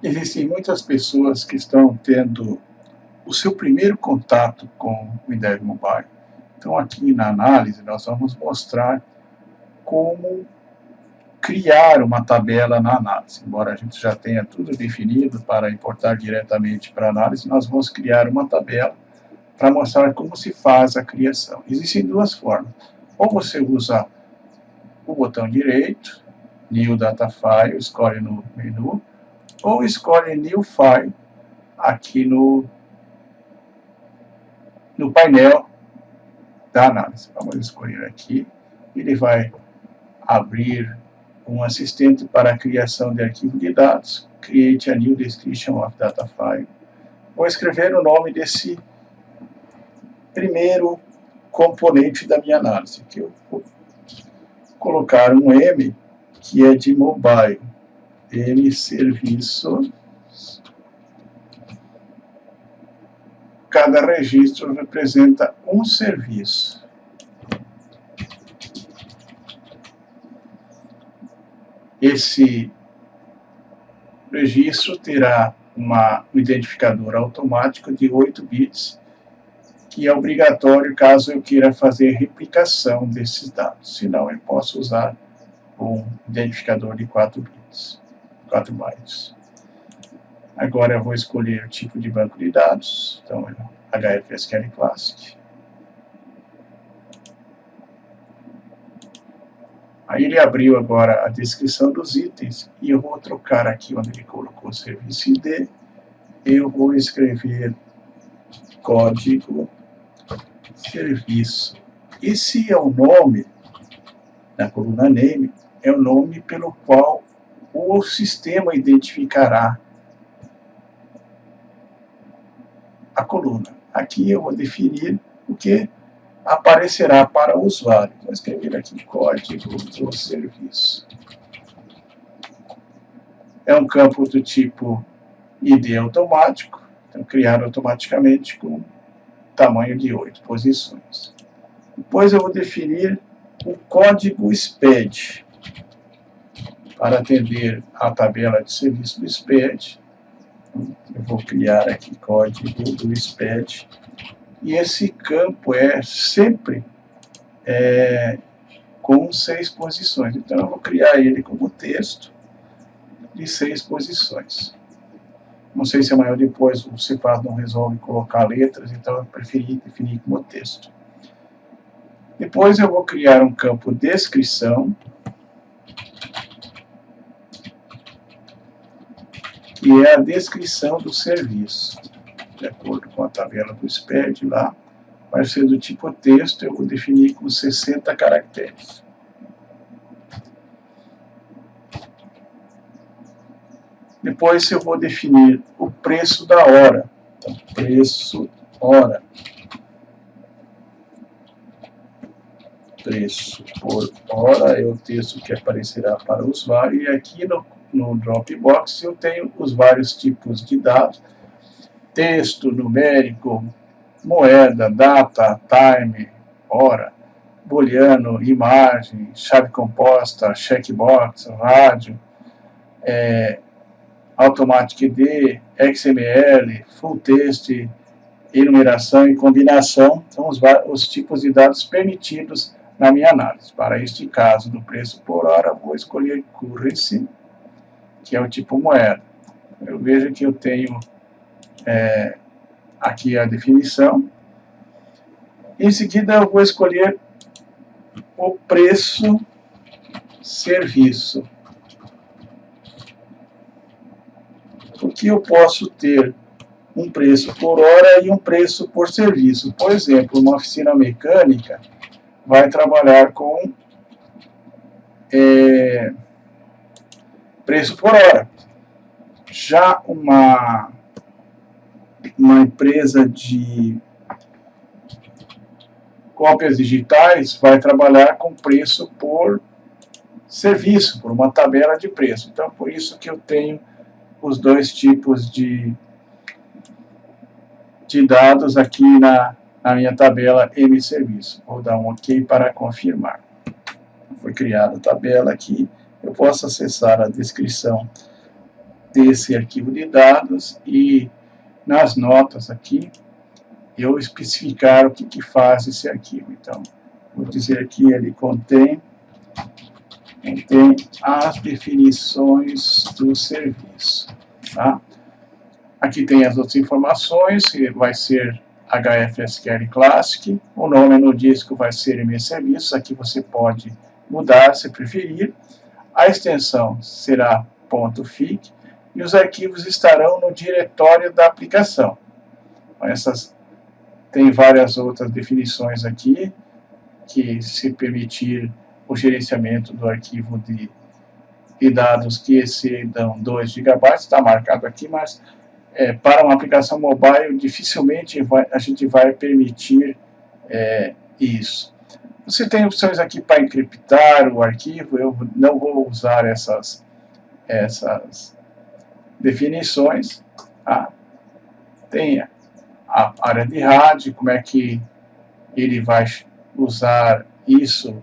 Existem muitas pessoas que estão tendo o seu primeiro contato com o IDEV Mobile. Então, aqui na análise, nós vamos mostrar como criar uma tabela na análise. Embora a gente já tenha tudo definido para importar diretamente para a análise, nós vamos criar uma tabela para mostrar como se faz a criação. Existem duas formas. Ou você usa o botão direito, New Data File, escolhe no menu, ou escolhe New File aqui no painel da análise. Vamos escolher aqui. Ele vai abrir um assistente para a criação de arquivo de dados. Create a new description of data file. Vou escrever o nome desse primeiro componente da minha análise. Aqui eu vou colocar um M, que é de mobile. M serviço. Cada registro representa um serviço. Esse registro terá um identificador automático de 8 bits, que é obrigatório caso eu queira fazer replicação desses dados. Senão, eu posso usar um identificador de 4 bits, 4 bytes. Agora eu vou escolher o tipo de banco de dados. Então, HFSQL Classic. Aí ele abriu agora a descrição dos itens e eu vou trocar aqui onde ele colocou o serviço ID. Eu vou escrever código serviço. Esse é o nome, na coluna name, é o nome pelo qual o sistema identificará a coluna. Aqui eu vou definir o que aparecerá para o usuário. Vou escrever aqui código do serviço. É um campo do tipo ID automático, então criado automaticamente com tamanho de 8 posições. Depois eu vou definir o código SPED para atender a tabela de serviço do SPED. Eu vou criar aqui código do SPED. E esse campo é sempre com 6 posições. Então, eu vou criar ele como texto de 6 posições. Não sei se amanhã depois o Cifras não resolve colocar letras, então eu preferi definir como texto. Depois eu vou criar um campo descrição, que é a descrição do serviço. De acordo com a tabela do SPED lá, vai ser do tipo texto, eu vou definir com 60 caracteres. Depois eu vou definir o preço da hora. Então, preço hora. Preço por hora é o texto que aparecerá para o usuário. E aqui no Dropbox eu tenho os vários tipos de dados. Texto, numérico, moeda, data, time, hora, booleano, imagem, chave composta, checkbox, rádio, Automatic ID, XML, full text, enumeração e combinação são os tipos de dados permitidos na minha análise. Para este caso do preço por hora, vou escolher currency, que é o tipo moeda. Eu vejo que eu tenho aqui a definição. Em seguida, eu vou escolher o preço serviço. Porque eu posso ter um preço por hora e um preço por serviço. Por exemplo, uma oficina mecânica vai trabalhar com preço por hora. Já uma empresa de cópias digitais vai trabalhar com preço por serviço, por uma tabela de preço. Então, por isso que eu tenho os dois tipos de dados aqui na minha tabela M-Serviço. Vou dar um OK para confirmar. Foi criada a tabela aqui. Eu posso acessar a descrição desse arquivo de dados e nas notas aqui eu especificar o que faz esse arquivo. Então, vou dizer que ele contém as definições do serviço. Tá? Aqui tem as outras informações, que vai ser HFSQL Classic, o nome no disco vai ser MServiços, aqui você pode mudar se preferir, a extensão será .fic e os arquivos estarão no diretório da aplicação. Tem várias outras definições aqui, que se permitir o gerenciamento do arquivo de dados que excedam 2 GB, está marcado aqui, mas para uma aplicação mobile dificilmente a gente vai permitir isso. Você tem opções aqui para encriptar o arquivo, eu não vou usar essas definições. Tem a área de RAID, como é que ele vai usar isso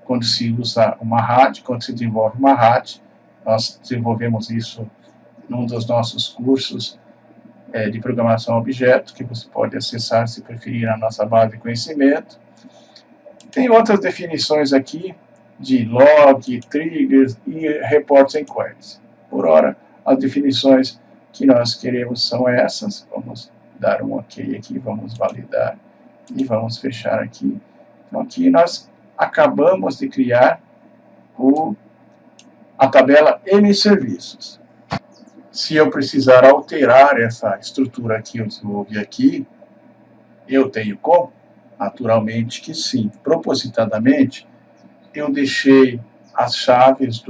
quando se usa uma RAID, quando se desenvolve uma RAID. Nós desenvolvemos isso num dos nossos cursos de programação a objeto, que você pode acessar, se preferir, na nossa base de conhecimento. Tem outras definições aqui de log, triggers e reports and queries. Por hora, as definições que nós queremos são essas. Vamos dar um OK aqui, vamos validar e vamos fechar aqui. Então, aqui nós acabamos de criar a tabela MServiços. Se eu precisar alterar essa estrutura que eu desenvolvi aqui, eu tenho como? Naturalmente que sim. Propositadamente, eu deixei as chaves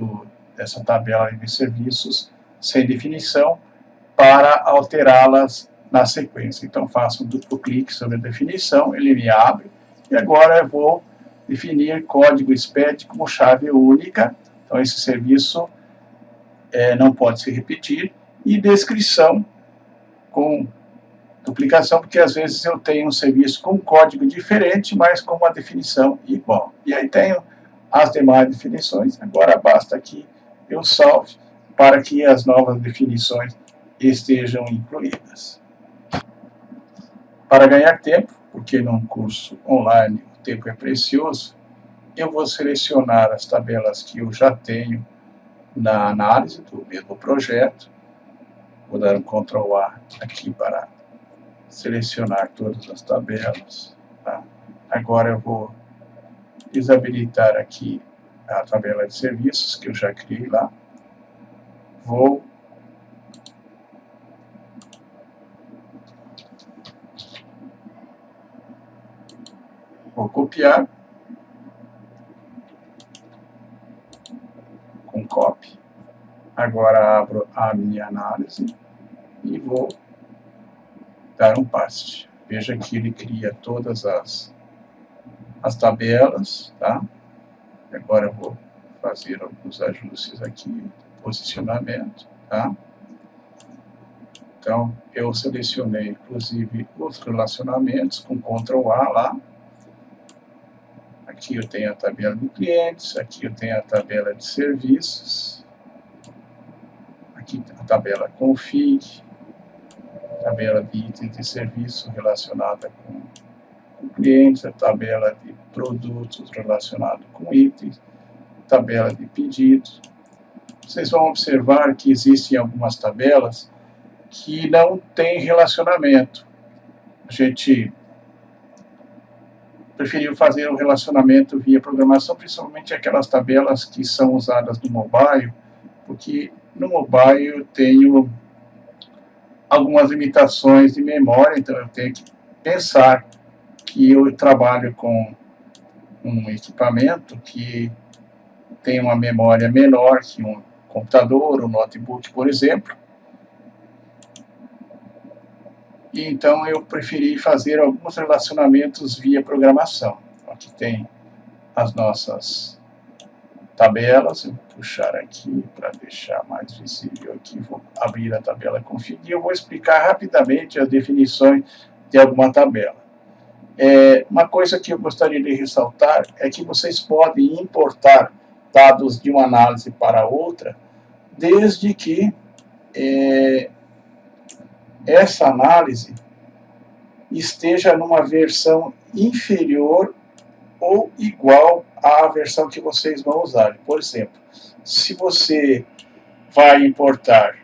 dessa tabela de serviços sem definição para alterá-las na sequência. Então, faço um duplo clique sobre a definição, ele me abre, e agora eu vou definir código SPED como chave única. Então, esse serviço não pode se repetir, e descrição com duplicação, porque às vezes eu tenho um serviço com código diferente, mas com uma definição igual. E aí tenho as demais definições. Agora basta que eu salve para que as novas definições estejam incluídas. Para ganhar tempo, porque num curso online o tempo é precioso, eu vou selecionar as tabelas que eu já tenho na análise do mesmo projeto. Vou dar um Ctrl A aqui para selecionar todas as tabelas. Tá? Agora eu vou desabilitar aqui a tabela de serviços que eu já criei lá. Vou copiar com copy. Agora abro a minha análise e vou dar um paste. Veja que ele cria todas as tabelas, tá? Agora eu vou fazer alguns ajustes aqui, posicionamento, tá? Então, eu selecionei, inclusive, os relacionamentos com Ctrl A lá. Aqui eu tenho a tabela de clientes, aqui eu tenho a tabela de serviços, aqui a tabela config, tabela de itens de serviço relacionada com clientes, a tabela de produtos relacionada com itens, tabela de pedidos. Vocês vão observar que existem algumas tabelas que não têm relacionamento. A gente preferiu fazer o relacionamento via programação, principalmente aquelas tabelas que são usadas no mobile, porque no mobile eu tenho algumas limitações de memória, então eu tenho que pensar que eu trabalho com um equipamento que tem uma memória menor que um computador, um notebook, por exemplo. E então eu preferi fazer alguns relacionamentos via programação. Aqui tem as nossas tabelas, eu vou puxar aqui para deixar mais visível aqui, vou abrir a tabela config e eu vou explicar rapidamente as definições de alguma tabela. Uma coisa que eu gostaria de ressaltar é que vocês podem importar dados de uma análise para outra desde que essa análise esteja numa versão inferior ou igual à versão que vocês vão usar. Por exemplo, se você vai importar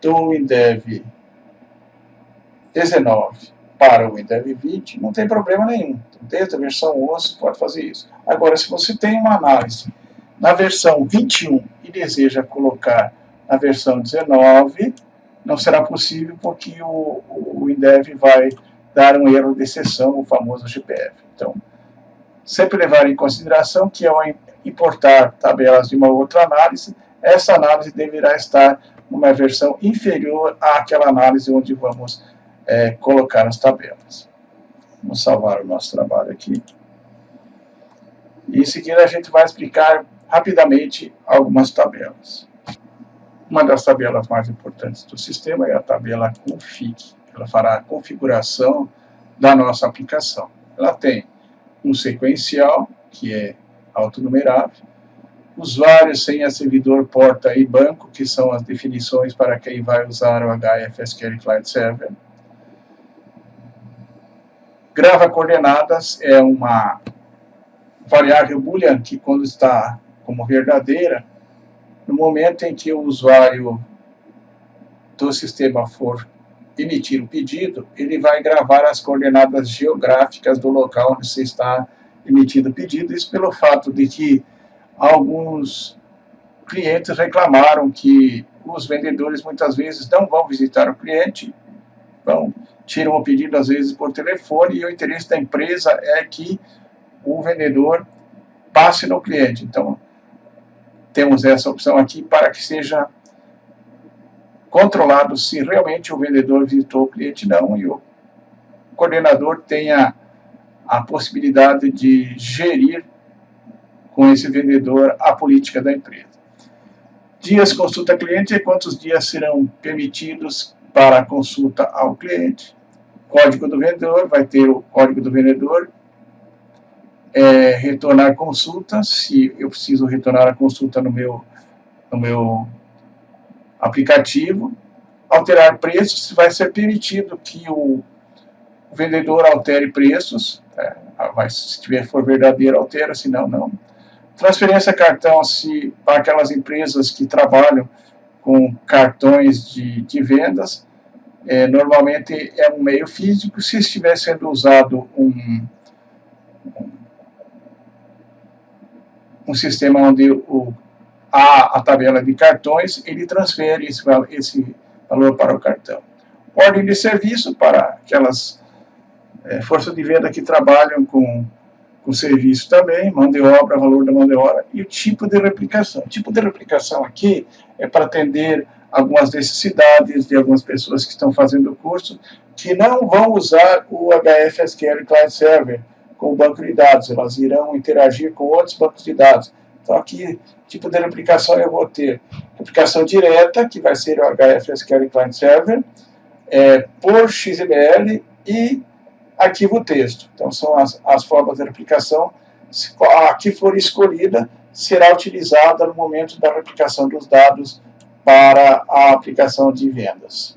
do WinDev 19 para o WinDev 20, não tem problema nenhum. Desde a versão 11 você pode fazer isso. Agora, se você tem uma análise na versão 21 e deseja colocar na versão 19, não será possível porque o WinDev vai dar um erro de exceção, o famoso GPF. Então, sempre levar em consideração que ao importar tabelas de uma outra análise, essa análise deverá estar numa versão inferior àquela análise onde vamos colocar as tabelas. Vamos salvar o nosso trabalho aqui. E em seguida a gente vai explicar rapidamente algumas tabelas. Uma das tabelas mais importantes do sistema é a tabela config. Ela fará a configuração da nossa aplicação. Ela tem um sequencial, que é autonumerável, usuário, senha, servidor, porta e banco, que são as definições para quem vai usar o HFSQL Client Server. Grava coordenadas é uma variável boolean que, quando está como verdadeira, no momento em que o usuário do sistema for emitir o pedido, ele vai gravar as coordenadas geográficas do local onde você está emitindo o pedido. Isso pelo fato de que alguns clientes reclamaram que os vendedores muitas vezes não vão visitar o cliente, tiram o pedido às vezes por telefone, e o interesse da empresa é que o vendedor passe no cliente. Então, temos essa opção aqui para que seja controlado se realmente o vendedor visitou o cliente ou não, e o coordenador tenha a possibilidade de gerir com esse vendedor a política da empresa. Dias consulta cliente é quantos dias serão permitidos para a consulta ao cliente. Código do vendedor, vai ter o código do vendedor. Retornar consulta, se eu preciso retornar a consulta no meu aplicativo. Alterar preços, vai ser permitido que o vendedor altere preços, mas se for verdadeiro, altera, se não, não. Transferência cartão, se para aquelas empresas que trabalham com cartões de vendas, normalmente é um meio físico. Se estiver sendo usado um sistema onde há a tabela de cartões, ele transfere esse valor para o cartão. Ordem de serviço para aquelas forças de venda que trabalham com serviço também, mão de obra, valor da mão de obra, e o tipo de replicação. O tipo de replicação aqui é para atender algumas necessidades de algumas pessoas que estão fazendo o curso, que não vão usar o HFSQL Client Server com o banco de dados, elas irão interagir com outros bancos de dados. Então aqui, tipo de replicação, eu vou ter replicação direta, que vai ser o HFSQL Client Server, por XML e arquivo texto. Então são as formas de replicação. A que for escolhida será utilizada no momento da replicação dos dados para a aplicação de vendas.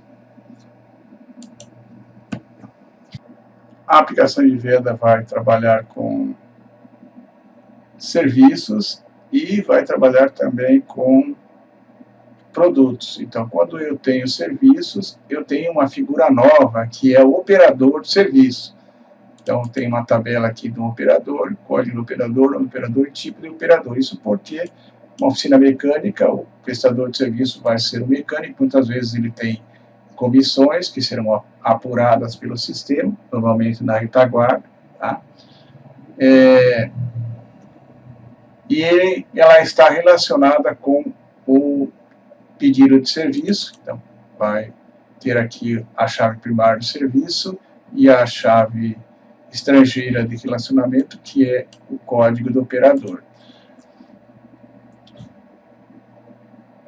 A aplicação de venda vai trabalhar com serviços e vai trabalhar também com produtos. Então, quando eu tenho serviços, eu tenho uma figura nova, que é o operador de serviço. Então, tem uma tabela aqui do operador, código do operador, nome do operador e tipo de operador. Isso porque uma oficina mecânica, o prestador de serviço vai ser o mecânico, muitas vezes ele tem comissões que serão apuradas pelo sistema, normalmente na retaguarda, tá? E ela está relacionada com o pedido de serviço. Então, vai ter aqui a chave primária do serviço e a chave estrangeira de relacionamento, que é o código do operador.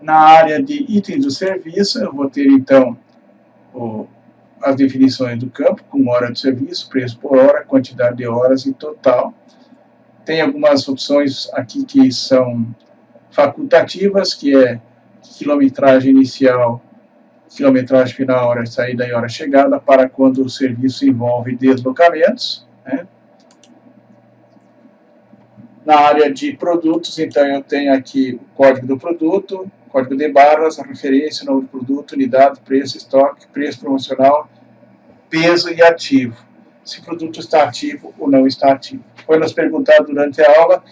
Na área de itens do serviço, eu vou ter, então, as definições do campo, com hora de serviço, preço por hora, quantidade de horas e total. Tem algumas opções aqui que são facultativas, que é quilometragem inicial, quilometragem final, hora de saída e hora de chegada, para quando o serviço envolve deslocamentos, né? Na área de produtos, então, eu tenho aqui o código do produto, código de barras, a referência, nome do produto, unidade, preço, estoque, preço promocional, peso e ativo. Se o produto está ativo ou não está ativo. Foi nos perguntado durante a aula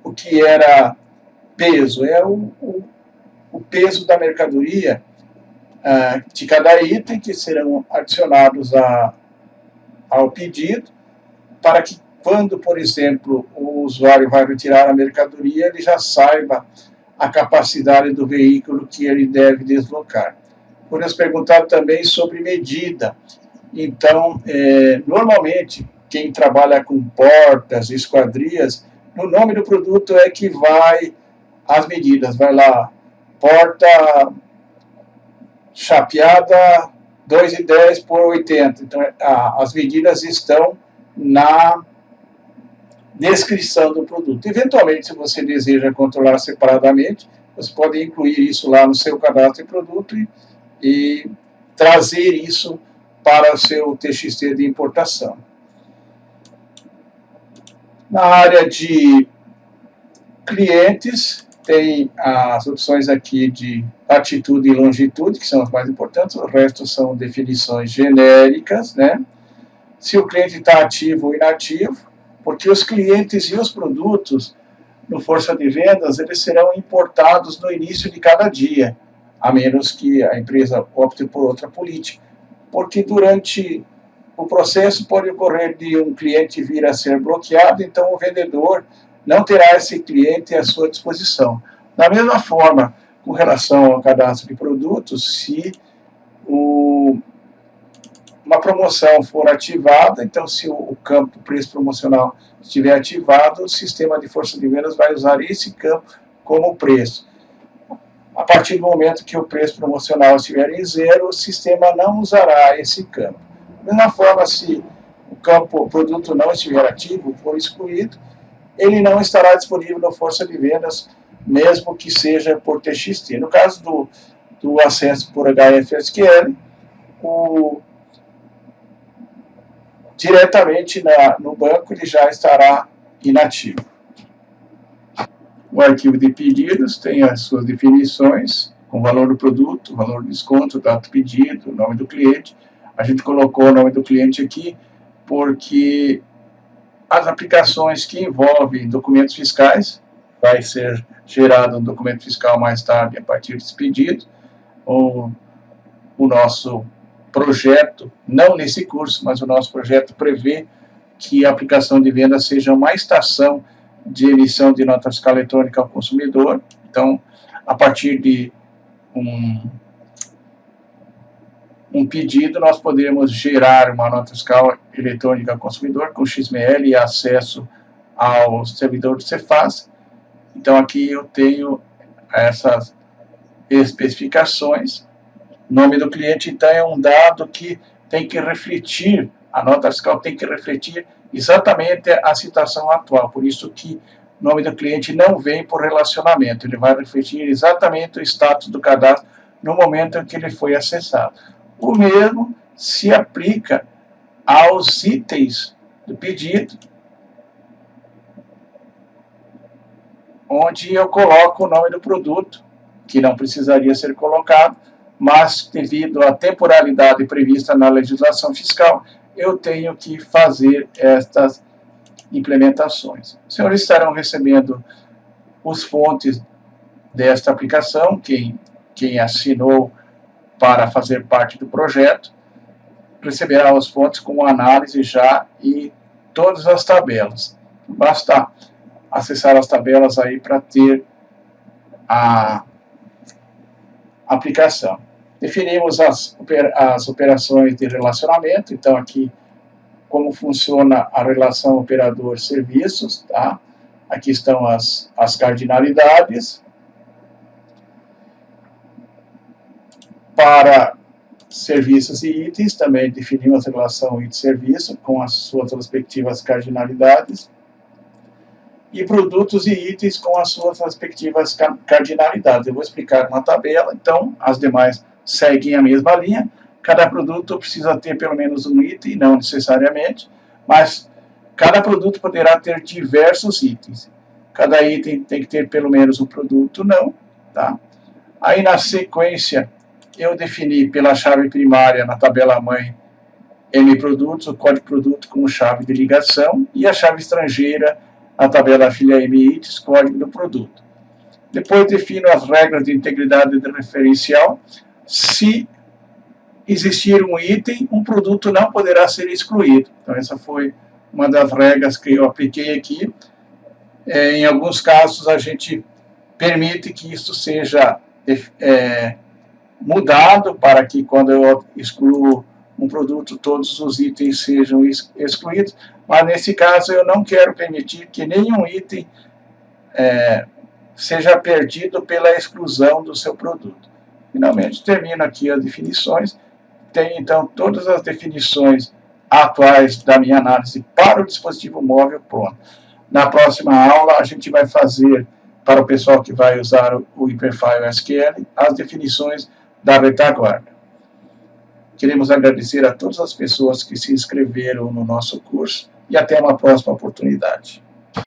o que era peso. É o peso da mercadoria de cada item que serão adicionados ao pedido, para que quando, por exemplo, o usuário vai retirar a mercadoria, ele já saiba a capacidade do veículo que ele deve deslocar. Foi nos perguntado também sobre medida. Então, normalmente, quem trabalha com portas, esquadrias, no nome do produto é que vai as medidas. Vai lá, porta chapeada 2,10 por 80. Então, as medidas estão na descrição do produto. Eventualmente, se você deseja controlar separadamente, você pode incluir isso lá no seu cadastro de produto e trazer isso para o seu TXT de importação. Na área de clientes, tem as opções aqui de latitude e longitude, que são as mais importantes, o resto são definições genéricas, né? Se o cliente está ativo ou inativo, porque os clientes e os produtos no Força de Vendas, eles serão importados no início de cada dia, a menos que a empresa opte por outra política. Porque durante o processo pode ocorrer de um cliente vir a ser bloqueado, então o vendedor não terá esse cliente à sua disposição. Da mesma forma, com relação ao cadastro de produtos, se uma promoção for ativada, então se o campo preço promocional estiver ativado, o sistema de força de vendas vai usar esse campo como preço. A partir do momento que o preço promocional estiver em zero, o sistema não usará esse campo. Da mesma forma, se o produto não estiver ativo, for excluído, ele não estará disponível no Força de Vendas, mesmo que seja por TXT. No caso do acesso por HFSQL, diretamente no banco ele já estará inativo. O arquivo de pedidos tem as suas definições, com valor do produto, valor do desconto, data do pedido, nome do cliente. A gente colocou o nome do cliente aqui porque as aplicações que envolvem documentos fiscais, vai ser gerado um documento fiscal mais tarde a partir desse pedido. O nosso projeto, não nesse curso, mas o nosso projeto prevê que a aplicação de venda seja uma estação de emissão de nota fiscal eletrônica ao consumidor. Então, a partir de um pedido, nós podemos gerar uma nota fiscal eletrônica ao consumidor com XML e acesso ao servidor do Cefaz. Então, aqui eu tenho essas especificações. Nome do cliente, então, é um dado que tem que refletir, a nota fiscal tem que refletir exatamente a situação atual. Por isso que o nome do cliente não vem por relacionamento, ele vai refletir exatamente o status do cadastro no momento em que ele foi acessado. O mesmo se aplica aos itens do pedido, onde eu coloco o nome do produto, que não precisaria ser colocado, mas devido à temporalidade prevista na legislação fiscal, eu tenho que fazer estas implementações. Os senhores estarão recebendo os fontes desta aplicação, quem assinou para fazer parte do projeto, receberá as fontes com análise já e todas as tabelas. Basta acessar as tabelas aí para ter a aplicação. Definimos as operações de relacionamento, então aqui como funciona a relação operador-serviços, tá? Aqui estão as cardinalidades. Para serviços e itens, também definimos a relação item-serviço com as suas respectivas cardinalidades. e produtos e itens com as suas respectivas cardinalidades. Eu vou explicar uma tabela, então as demais seguem a mesma linha. Cada produto precisa ter pelo menos um item, não necessariamente, mas cada produto poderá ter diversos itens. Cada item tem que ter pelo menos um produto, não, tá? Aí na sequência, eu defini pela chave primária na tabela mãe M produtos, o código produto como chave de ligação, e a chave estrangeira, a tabela filha M itens, código do produto. Depois defino as regras de integridade de referencial. Se existir um item, um produto não poderá ser excluído. Então essa foi uma das regras que eu apliquei aqui. Em alguns casos a gente permite que isso seja mudado para que quando eu excluo um produto, todos os itens sejam excluídos, mas nesse caso eu não quero permitir que nenhum item seja perdido pela exclusão do seu produto. Finalmente, termino aqui as definições. Tem, então, todas as definições atuais da minha análise para o dispositivo móvel pronto. Na próxima aula, a gente vai fazer, para o pessoal que vai usar o Hyperfile SQL, as definições da retaguarda. Queremos agradecer a todas as pessoas que se inscreveram no nosso curso e até uma próxima oportunidade.